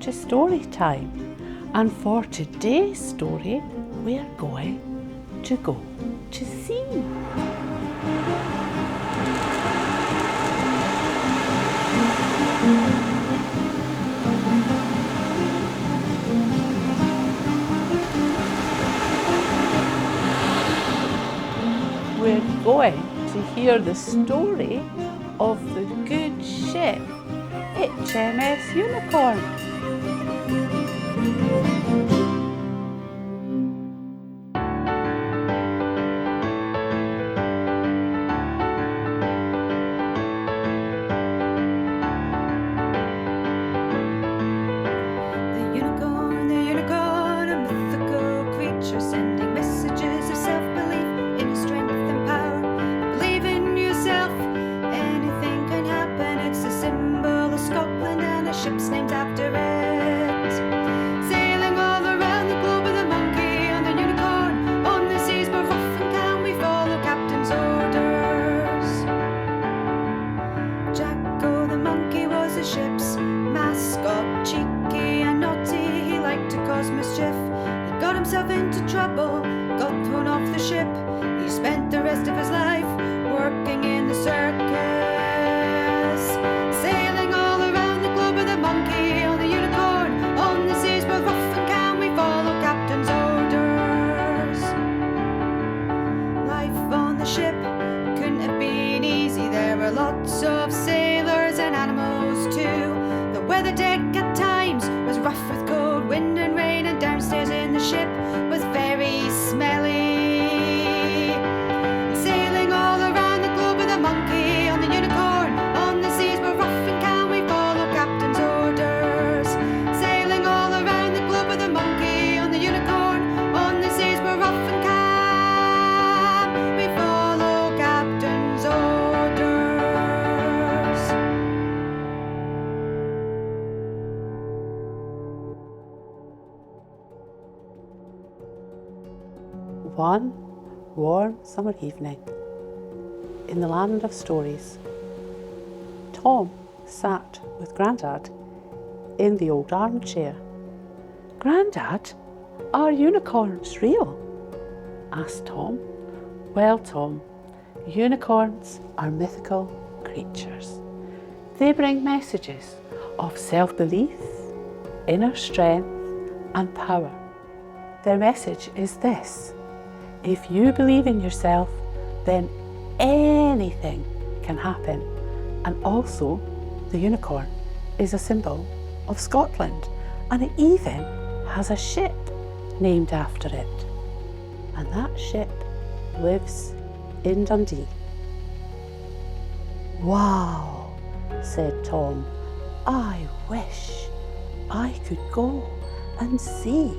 to story time, and for today's story we're going to go to sea. We're going to hear the story of the good ship HMS Unicorn. The unicorn, a mythical creature sending messages of self-belief, inner strength and power. Believe in yourself, anything can happen. It's a symbol of Scotland and a ship's named after it. Sailing all around the globe with a monkey on the unicorn. On the seas but rough and calm, we follow captain's orders. Jacko the monkey was the ship's mascot, cheeky and naughty, he liked to cause mischief. He got himself into trouble, got thrown off the ship. He spent the rest of his life working in the circus. Sailing all around the globe with a monkey on the unicorn. On the seas both rough and calm, we follow captain's orders. Life on the ship couldn't have been easy. There were lots of sailors and animals too. The weather deck at times was rough with cold wind and rain, and downstairs in the ship was very smelly. Sailing all around the globe with a monkey on the unicorn. On the seas but rough and calm, we follow captain's orders. Sailing all around the globe with a monkey on the unicorn. On the seas but rough and calm, we follow captain's orders. One warm summer evening in the land of stories, Tom sat with Grandad in the old armchair. "Grandad, are unicorns real?" asked Tom. "Well, Tom, unicorns are mythical creatures. They bring messages of self-belief, inner strength and power. Their message is this: if you believe in yourself, then anything can happen. And also, the unicorn is a symbol of Scotland, and it even has a ship named after it. And that ship lives in Dundee." "Wow," said Tom. "I wish I could go and see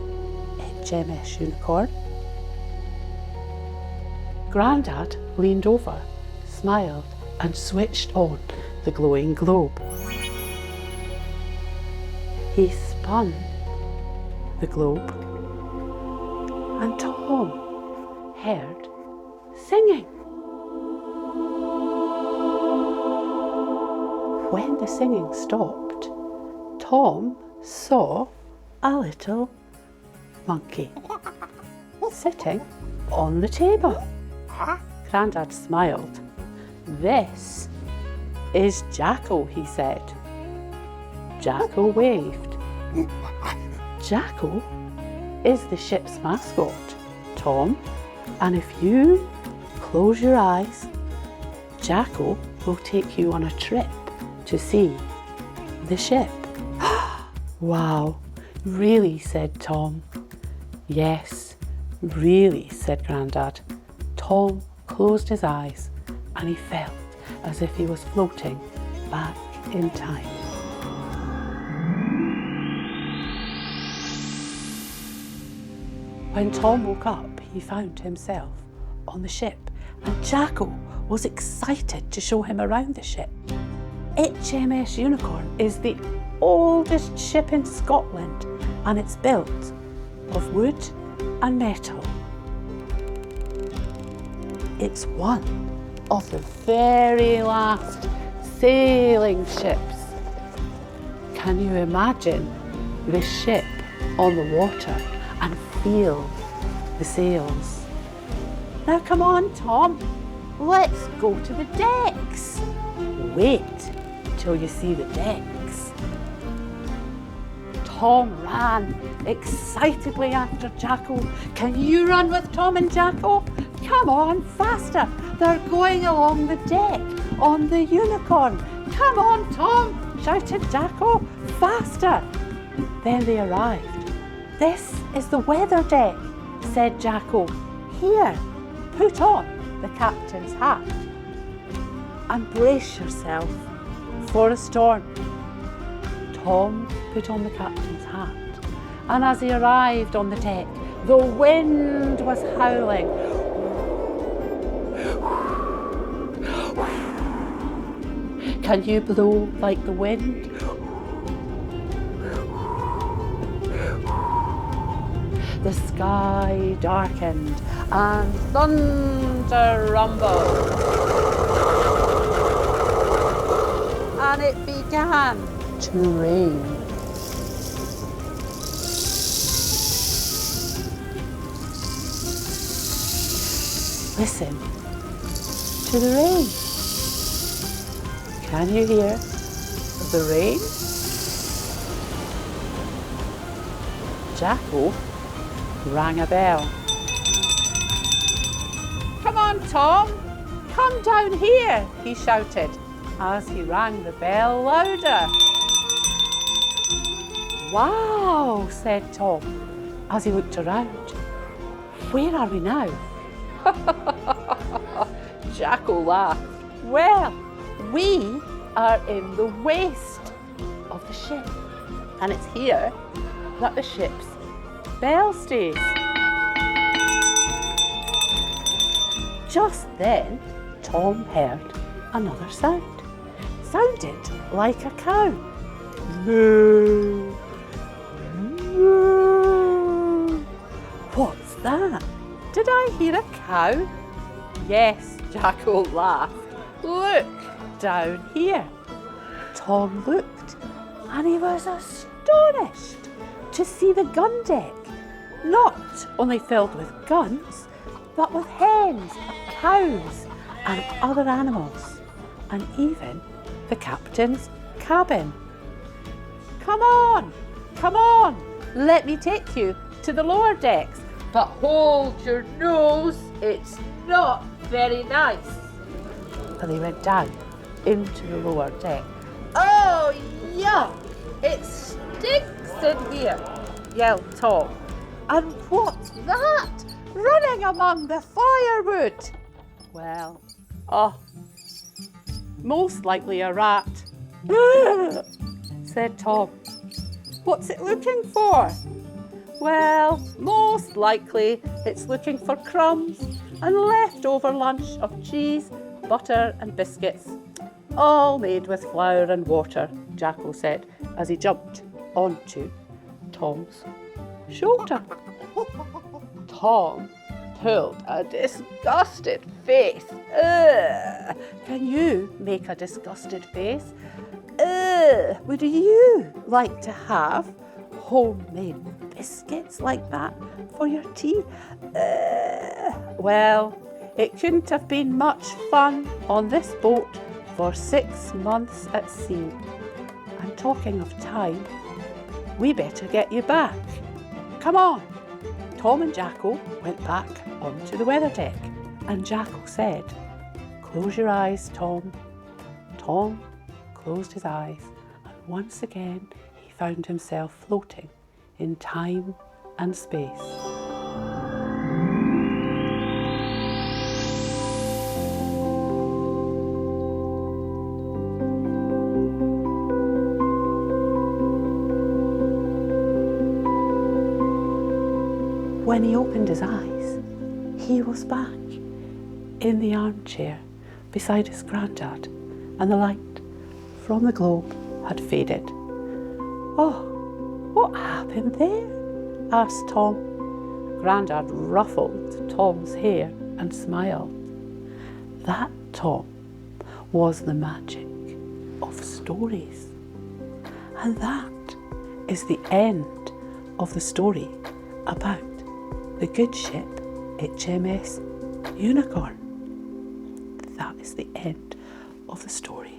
HMS Unicorn." Grandad leaned over, smiled and switched on the glowing globe. He spun the globe and Tom heard singing. When the singing stopped, Tom saw a little monkey sitting on the table. Grandad smiled. "This is Jacko," he said. Jacko waved. "Jacko is the ship's mascot, Tom, and if you close your eyes, Jacko will take you on a trip to see the ship." "Wow, really?" said Tom. "Yes, really," said Grandad. Tom closed his eyes and he felt as if he was floating back in time. When Tom woke up, he found himself on the ship, and Jacko was excited to show him around the ship. HMS Unicorn is the oldest ship in Scotland, and it's built of wood and metal. It's one of the very last sailing ships. Can you imagine the ship on the water and feel the sails. Now come on, Tom, let's go to the decks. Wait till you see the decks. Tom ran excitedly after Jacko. Can you run with Tom and Jacko? Come on, faster. They're going along the deck on the Unicorn. Come on, Tom, shouted Jacko. Faster. Then they arrived. This is the weather deck, said Jacko. Here, put on the captain's hat and brace yourself for a storm. Tom put on the captain's hat, and as he arrived on the deck, the wind was howling. Can you blow like the wind? The sky darkened and thunder rumbled, and it began to rain. Listen to the rain. Can you hear the rain? Jacko rang a bell. Come on, Tom, come down here, he shouted as he rang the bell louder. Wow, said Tom as he looked around. Where are we now? Jacko laughed. Well, we are in the waist of the ship, and it's here that the ship's bell stays. Just then, Tom heard another sound. Sounded like a cow. Moo! Moo! What's that? Did I hear a cow? Yes, Jacko laughed. Look down here. Tom looked, and he was astonished to see the gun deck, not only filled with guns, but with hens, cows, and other animals, and even the captain's cabin. Come on, let me take you to the lower decks, but hold your nose, it's not very nice. And they went down into the lower deck. Oh, yuck! It stinks in here, yelled Tom. And what's that running among the firewood? Well, most likely a rat, said Tom. What's it looking for? Well, most likely it's looking for crumbs and leftover lunch of cheese, butter and biscuits, all made with flour and water, Jacko said as he jumped onto Tom's shoulder. Tom pulled a disgusted face. Ugh. Can you make a disgusted face? Ugh. Would you like to have homemade biscuits like that for your tea? Well, it couldn't have been much fun on this boat for 6 months at sea. And talking of time, we better get you back. Come on. Tom and Jacko went back onto the weather deck, and Jacko said, "Close your eyes, Tom." Tom closed his eyes, and once again he found himself floating in time and space. When he opened his eyes, he was back in the armchair beside his granddad, and the light from the globe had faded. "Oh, what happened there?" asked Tom. Grandad ruffled Tom's hair and smiled. That, Tom, was the magic of stories. And that is the end of the story about the good ship HMS Unicorn. That is the end of the story.